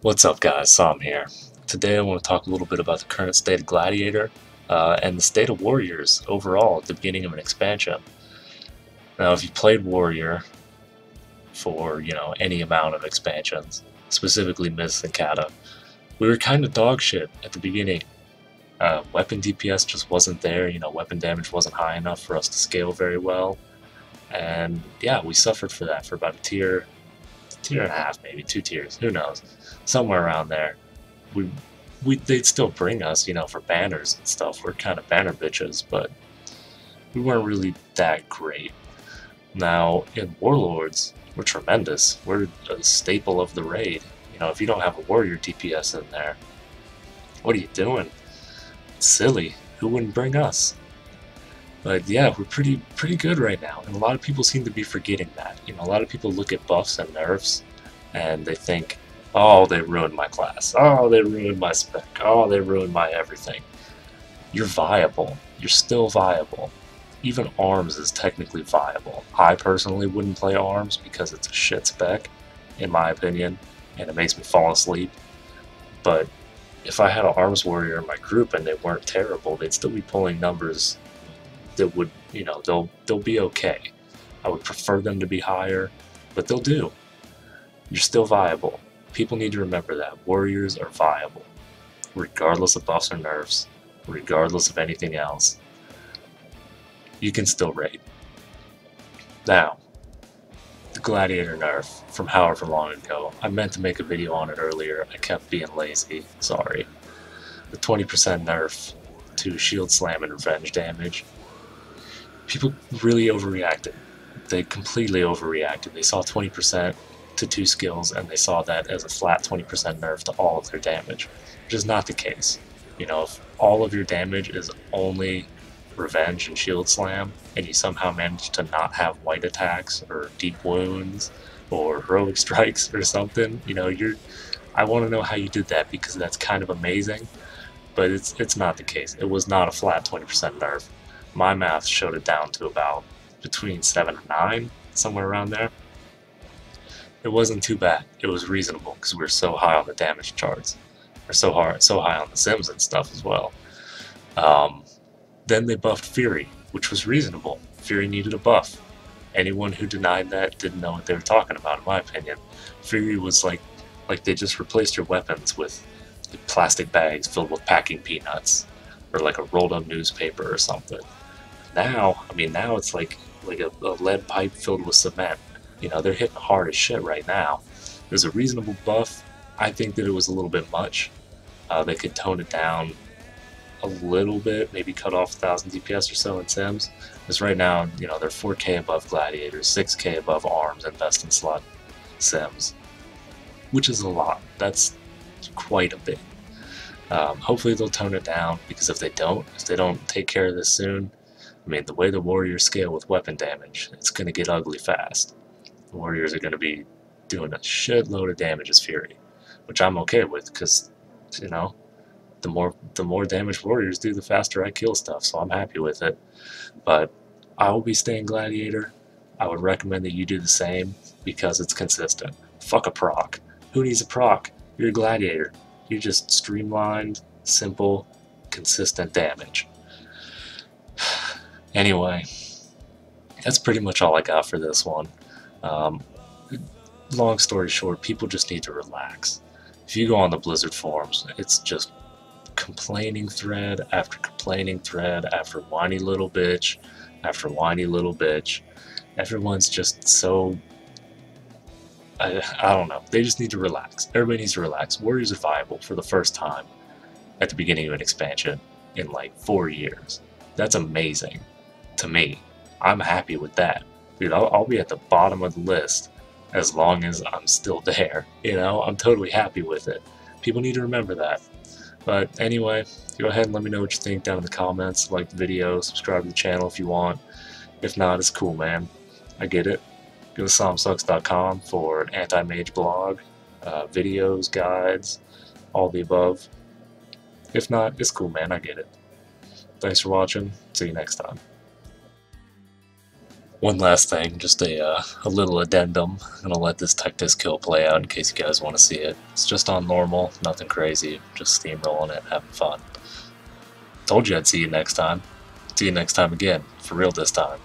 What's up guys, Sam here. Today I want to talk a little bit about the current state of Gladiator and the state of Warriors overall at the beginning of an expansion. Now if you played Warrior for, any amount of expansions, specifically Myths and Kata, we were kind of dog shit at the beginning. Weapon DPS just wasn't there, weapon damage wasn't high enough for us to scale very well. And yeah, we suffered for that for about a tier and a half, maybe 2 tiers, who knows, somewhere around there. They'd still bring us, for banners and stuff. We're kind of banner bitches, but we weren't really that great. Now in Warlords, we're tremendous. We're a staple of the raid. If you don't have a warrior DPS in there, what are you doing? It's silly. Who wouldn't bring us? But yeah, we're pretty good right now, and a lot of people seem to be forgetting that. A lot of people look at buffs and nerfs, and they think, oh, they ruined my class. Oh, they ruined my spec. Oh, they ruined my everything. You're viable. You're still viable. Even ARMS is technically viable. I personally wouldn't play ARMS because it's a shit spec, in my opinion, and it makes me fall asleep. But if I had an ARMS warrior in my group and they weren't terrible, they'd still be pulling numbers that would, they'll be okay. I would prefer them to be higher, but they'll do. You're still viable. People need to remember that. Warriors are viable. Regardless of buffs or nerfs, regardless of anything else, you can still raid. Now, the Gladiator nerf from however long ago. I meant to make a video on it earlier. I kept being lazy. Sorry. The 20% nerf to shield slam and revenge damage. People really overreacted. They completely overreacted. They saw 20% to 2 skills, and they saw that as a flat 20% nerf to all of their damage, which is not the case. If all of your damage is only revenge and shield slam, and you somehow manage to not have white attacks or deep wounds or heroic strikes or something, I want to know how you did that, because that's kind of amazing, but it's not the case. It was not a flat 20% nerf. My math showed it down to about between 7 and 9, somewhere around there. It wasn't too bad. It was reasonable because we were so high on the damage charts. We're so high on the sims and stuff as well. Then they buffed Fury, which was reasonable. Fury needed a buff. Anyone who denied that didn't know what they were talking about, in my opinion. Fury was like they just replaced your weapons with plastic bags filled with packing peanuts, or like a rolled up newspaper or something. Now it's like a lead pipe filled with cement. They're hitting hard as shit right now. It was a reasonable buff. I think that it was a little bit much. They could tone it down a little bit, maybe cut off 1,000 DPS or so in sims. Because right now, they're 4K above Gladiators, 6K above ARMS and Best in Slot sims, which is a lot. That's quite a bit. Hopefully they'll tone it down, because if they don't take care of this soon, the way the Warriors scale with weapon damage, it's going to get ugly fast. The Warriors are going to be doing a shitload of damage as Fury, which I'm okay with, because, the more damage Warriors do, the faster I kill stuff, so I'm happy with it. But I will be staying Gladiator. I would recommend that you do the same, because it's consistent. Fuck a proc. Who needs a proc? You're a Gladiator. You're just streamlined, simple, consistent damage. Anyway, that's pretty much all I got for this one. Long story short, people just need to relax. If you go on the Blizzard forums, it's just complaining thread after complaining thread after whiny little bitch after whiny little bitch. Everyone's just so... I don't know. They just need to relax. Everybody needs to relax. Warriors are viable for the first time at the beginning of an expansion in like 4 years. That's amazing to me. I'm happy with that. Dude, I'll be at the bottom of the list as long as I'm still there. I'm totally happy with it. People need to remember that. But anyway, go ahead and let me know what you think down in the comments. Like the video, subscribe to the channel if you want. If not, it's cool, man. I get it. Go to somsucks.com for an anti-mage blog, videos, guides, all the above. If not, it's cool, man. I get it. Thanks for watching. See you next time. One last thing, just a little addendum. I'm gonna let this Tectis kill play out in case you guys want to see it. It's just on normal, nothing crazy, just steamrolling it, having fun. Told you I'd see you next time. See you next time again, for real this time.